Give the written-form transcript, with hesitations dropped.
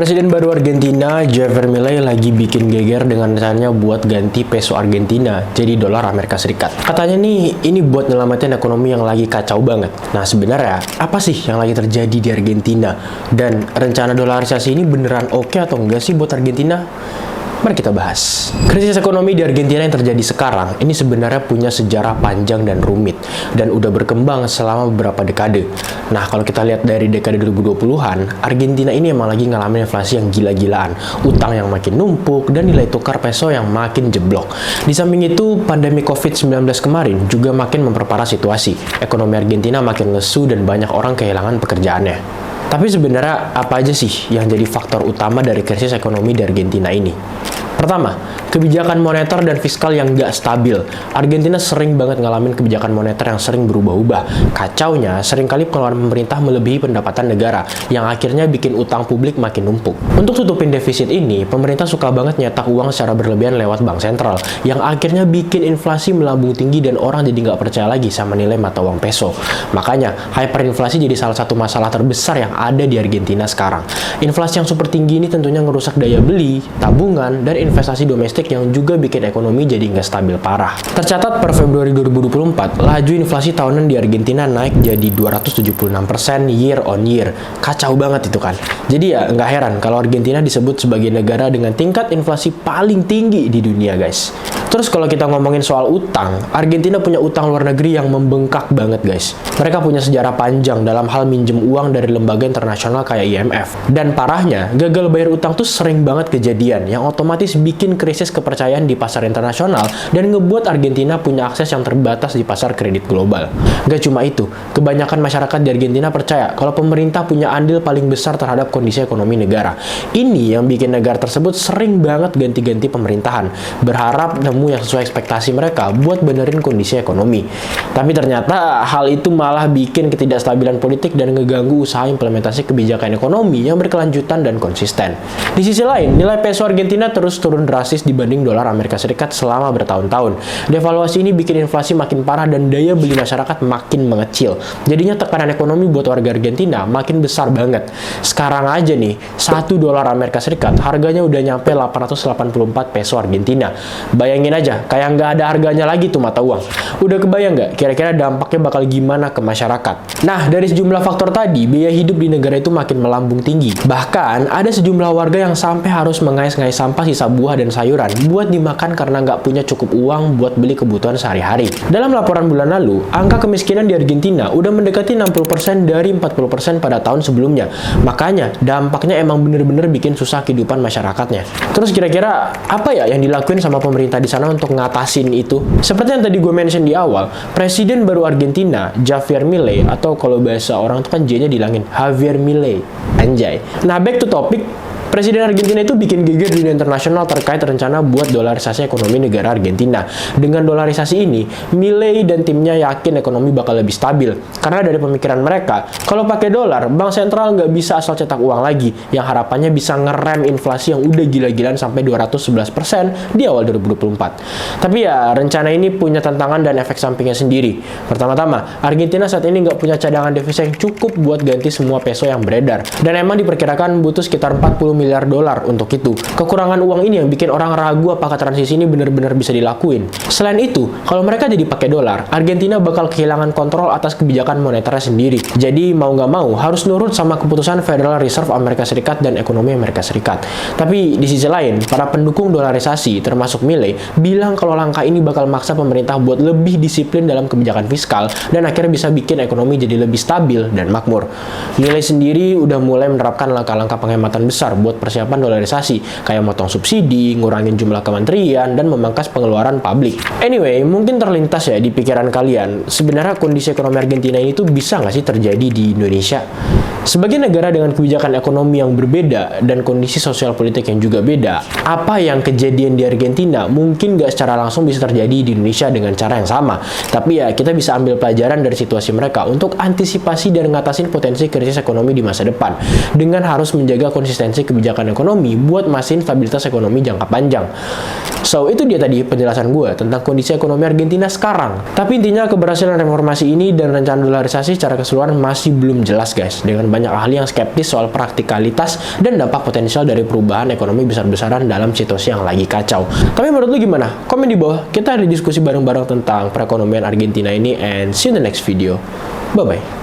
Presiden baru Argentina, Javier Milei lagi bikin geger dengan rencananya buat ganti peso Argentina jadi dolar Amerika Serikat. Katanya nih, ini buat nyelamatin ekonomi yang lagi kacau banget. Nah sebenarnya, apa sih yang lagi terjadi di Argentina? Dan rencana dolarisasi ini beneran oke atau enggak sih buat Argentina? Mari kita bahas. Krisis ekonomi di Argentina yang terjadi sekarang ini sebenarnya punya sejarah panjang dan rumit dan udah berkembang selama beberapa dekade. Nah, kalau kita lihat dari dekade 2020-an, Argentina ini emang lagi ngalamin inflasi yang gila-gilaan, utang yang makin numpuk dan nilai tukar peso yang makin jeblok. Di samping itu, pandemi COVID-19 kemarin juga makin memperparah situasi. Ekonomi Argentina makin lesu dan banyak orang kehilangan pekerjaannya. Tapi sebenarnya apa aja sih yang jadi faktor utama dari krisis ekonomi di Argentina ini? Pertama, kebijakan moneter dan fiskal yang nggak stabil. Argentina sering banget ngalamin kebijakan moneter yang sering berubah-ubah. Kacaunya, seringkali pengeluaran pemerintah melebihi pendapatan negara, yang akhirnya bikin utang publik makin numpuk. Untuk tutupin defisit ini, pemerintah suka banget nyetak uang secara berlebihan lewat bank sentral, yang akhirnya bikin inflasi melambung tinggi dan orang jadi nggak percaya lagi sama nilai mata uang peso. Makanya, hyperinflasi jadi salah satu masalah terbesar yang ada di Argentina sekarang. Inflasi yang super tinggi ini tentunya ngerusak daya beli, tabungan, dan investasi domestik yang juga bikin ekonomi jadi nggak stabil parah. Tercatat per Februari 2024, laju inflasi tahunan di Argentina naik jadi 276% year on year. Kacau banget itu kan. Jadi ya nggak heran kalau Argentina disebut sebagai negara dengan tingkat inflasi paling tinggi di dunia, guys. Terus kalau kita ngomongin soal utang, Argentina punya utang luar negeri yang membengkak banget, guys. Mereka punya sejarah panjang dalam hal minjem uang dari lembaga internasional kayak IMF. Dan parahnya, gagal bayar utang tuh sering banget kejadian yang otomatis bikin krisis kepercayaan di pasar internasional dan ngebuat Argentina punya akses yang terbatas di pasar kredit global. Gak cuma itu, kebanyakan masyarakat di Argentina percaya kalau pemerintah punya andil paling besar terhadap kondisi ekonomi negara. Ini yang bikin negara tersebut sering banget ganti-ganti pemerintahan, berharap nemu yang sesuai ekspektasi mereka buat benerin kondisi ekonomi. Tapi ternyata hal itu malah bikin ketidakstabilan politik dan ngeganggu usaha implementasi kebijakan ekonomi yang berkelanjutan dan konsisten. Di sisi lain, nilai peso Argentina terus turun drastis dibanding dolar Amerika Serikat selama bertahun-tahun. Devaluasi ini bikin inflasi makin parah dan daya beli masyarakat makin mengecil. Jadinya tekanan ekonomi buat warga Argentina makin besar banget. Sekarang aja nih, 1 dolar Amerika Serikat harganya udah nyampe 884 peso Argentina. Bayangin aja, kayak nggak ada harganya lagi tuh mata uang. Udah kebayang nggak kira-kira dampaknya bakal gimana ke masyarakat? Nah, dari sejumlah faktor tadi, biaya hidup di negara itu makin melambung tinggi. Bahkan, ada sejumlah warga yang sampai harus mengais-ngais sampah sisa buah dan sayuran buat dimakan karena nggak punya cukup uang buat beli kebutuhan sehari-hari. Dalam laporan bulan lalu, angka kemiskinan di Argentina udah mendekati 60% dari 40% pada tahun sebelumnya. Makanya, dampaknya emang bener-bener bikin susah kehidupan masyarakatnya. Terus kira-kira apa ya yang dilakuin sama pemerintah di sana untuk ngatasin itu? Seperti yang tadi gue mention di awal, Presiden baru Argentina, Javier Milei, atau kalau bahasa orang itu kan J-nya dilangin, Javier Milei, anjay. Nah, back to topic, Presiden Argentina itu bikin geger di dunia internasional terkait rencana buat dolarisasi ekonomi negara Argentina. Dengan dolarisasi ini, Milei dan timnya yakin ekonomi bakal lebih stabil. Karena dari pemikiran mereka, kalau pakai dolar, bank sentral nggak bisa asal cetak uang lagi, yang harapannya bisa ngerem inflasi yang udah gila-gilaan sampai 211% di awal 2024. Tapi ya, rencana ini punya tantangan dan efek sampingnya sendiri. Pertama-tama, Argentina saat ini nggak punya cadangan devisa yang cukup buat ganti semua peso yang beredar. Dan emang diperkirakan butuh sekitar 40 miliar dolar untuk itu. Kekurangan uang ini yang bikin orang ragu apakah transisi ini benar-benar bisa dilakuin. Selain itu, kalau mereka jadi pakai dolar, Argentina bakal kehilangan kontrol atas kebijakan moneternya sendiri. Jadi mau nggak mau harus nurut sama keputusan Federal Reserve Amerika Serikat dan ekonomi Amerika Serikat. Tapi di sisi lain, para pendukung dolarisasi termasuk Milei bilang kalau langkah ini bakal maksa pemerintah buat lebih disiplin dalam kebijakan fiskal dan akhirnya bisa bikin ekonomi jadi lebih stabil dan makmur. Milei sendiri udah mulai menerapkan langkah-langkah penghematan besar buat persiapan dolarisasi, kayak motong subsidi, ngurangin jumlah kementerian, dan memangkas pengeluaran publik. Anyway, mungkin terlintas ya di pikiran kalian, sebenarnya kondisi ekonomi Argentina ini tuh bisa nggak sih terjadi di Indonesia? Sebagai negara dengan kebijakan ekonomi yang berbeda dan kondisi sosial politik yang juga beda, apa yang kejadian di Argentina mungkin nggak secara langsung bisa terjadi di Indonesia dengan cara yang sama. Tapi ya, kita bisa ambil pelajaran dari situasi mereka untuk antisipasi dan ngatasin potensi krisis ekonomi di masa depan, dengan harus menjaga konsistensi kebijakan kebijakan ekonomi buat mastiin stabilitas ekonomi jangka panjang. So, itu dia tadi penjelasan gue tentang kondisi ekonomi Argentina sekarang. Tapi intinya keberhasilan reformasi ini dan rencana dolarisasi secara keseluruhan masih belum jelas guys, dengan banyak ahli yang skeptis soal praktikalitas dan dampak potensial dari perubahan ekonomi besar-besaran dalam situasi yang lagi kacau. Tapi menurut lu gimana? Komen di bawah, kita ada diskusi bareng-bareng tentang perekonomian Argentina ini, and see you in the next video. Bye-bye.